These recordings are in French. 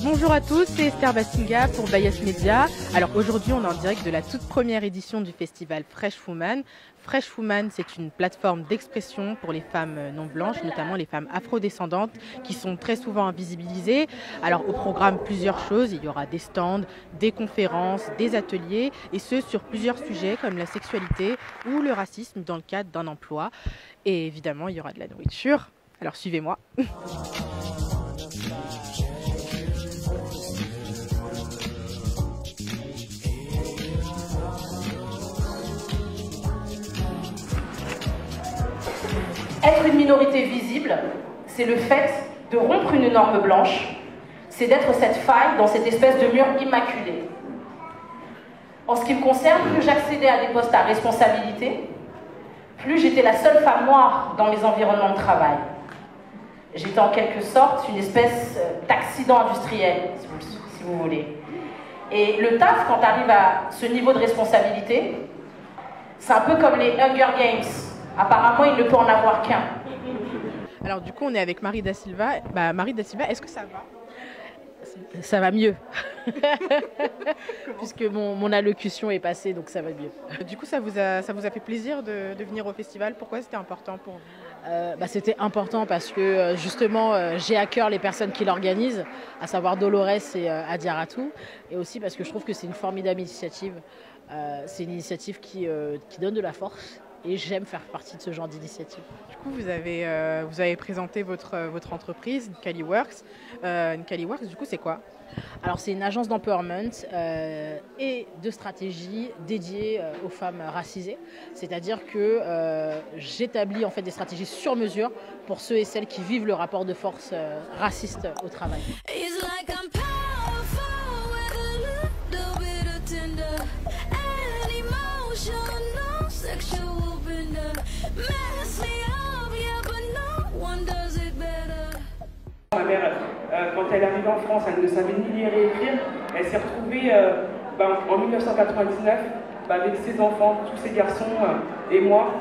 Bonjour à tous, c'est Esther Bassinga pour Bias Media. Alors aujourd'hui, on est en direct de la toute première édition du festival Fresh Woman. Fresh Woman, c'est une plateforme d'expression pour les femmes non blanches, notamment les femmes afrodescendantes, qui sont très souvent invisibilisées. Alors au programme, plusieurs choses. Il y aura des stands, des conférences, des ateliers, et ce sur plusieurs sujets comme la sexualité ou le racisme dans le cadre d'un emploi. Et évidemment, il y aura de la nourriture. Alors suivez-moi. Être une minorité visible, c'est le fait de rompre une norme blanche, c'est d'être cette faille dans cette espèce de mur immaculé. En ce qui me concerne, plus j'accédais à des postes à responsabilité, plus j'étais la seule femme noire dans mes environnements de travail. J'étais en quelque sorte une espèce d'accident industriel, si vous voulez. Et le taf, quand tu arrives à ce niveau de responsabilité, c'est un peu comme les Hunger Games. Apparemment, il ne peut en avoir qu'un. Alors du coup, on est avec Marie Da Silva. Marie Da Silva, est-ce que ça va? Ça va mieux. Puisque mon allocution est passée, donc ça va mieux. Du coup, ça vous a fait plaisir de venir au festival? Pourquoi c'était important pour vous? C'était important parce que justement, j'ai à cœur les personnes qui l'organisent, à savoir Dolores et Adiaratou. Et aussi parce que je trouve que c'est une formidable initiative. C'est une initiative qui donne de la force. Et j'aime faire partie de ce genre d'initiative. Du coup, vous avez présenté votre entreprise, Nkaliworks. Nkaliworks, du coup, c'est quoi? Alors, c'est une agence d'empowerment et de stratégie dédiée aux femmes racisées. C'est-à-dire que j'établis en fait des stratégies sur mesure pour ceux et celles qui vivent le rapport de force raciste au travail. Ma mère, quand elle est arrivée en France, elle ne savait ni lire et écrire. Elle s'est retrouvée en 1999 avec ses enfants, tous ses garçons et moi,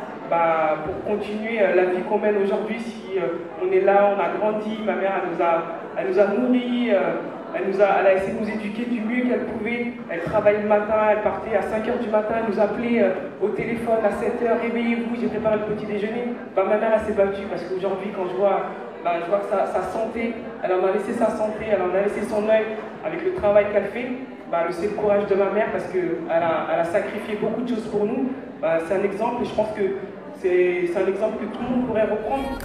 pour continuer la vie qu'on mène aujourd'hui. Si on est là, on a grandi, ma mère elle nous a nourris, elle a essayé de nous éduquer du mieux qu'elle pouvait. Elle travaillait le matin, elle partait à 5h du matin, elle nous appelait au téléphone à 7h, réveillez-vous, j'ai préparé le petit déjeuner. Ma mère, elle s'est battue parce qu'aujourd'hui, quand je vois que sa santé, elle en a laissé sa santé, elle en a laissé son œil avec le travail qu'elle fait. C'est le courage de ma mère parce qu'elle a sacrifié beaucoup de choses pour nous. C'est un exemple et je pense que c'est un exemple que tout le monde pourrait reprendre.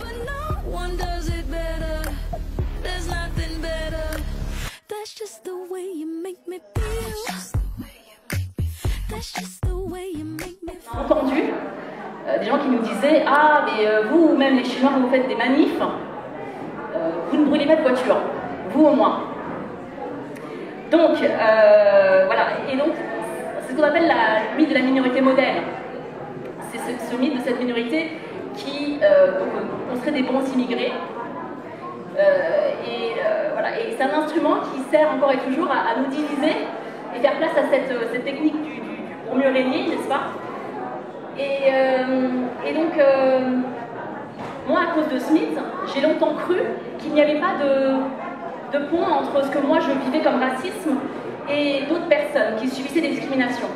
Entendu des gens qui nous disaient « Ah, mais vous, ou même les Chinois, vous faites des manifs, vous ne brûlez pas de voiture, vous au moins. » Donc, voilà. Et donc, c'est ce qu'on appelle le mythe de la minorité modèle. C'est ce mythe de cette minorité qui, on serait des bons immigrés. Voilà. Et c'est un instrument qui sert encore et toujours à nous diviser et faire place à cette technique du pour mieux régner, n'est-ce pas? Et donc, moi, à cause de Smith, j'ai longtemps cru qu'il n'y avait pas de pont entre ce que moi je vivais comme racisme et d'autres personnes qui subissaient des discriminations.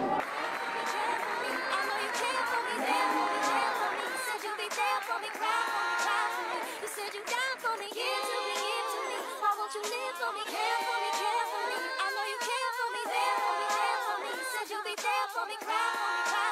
You'll be there for me, cry.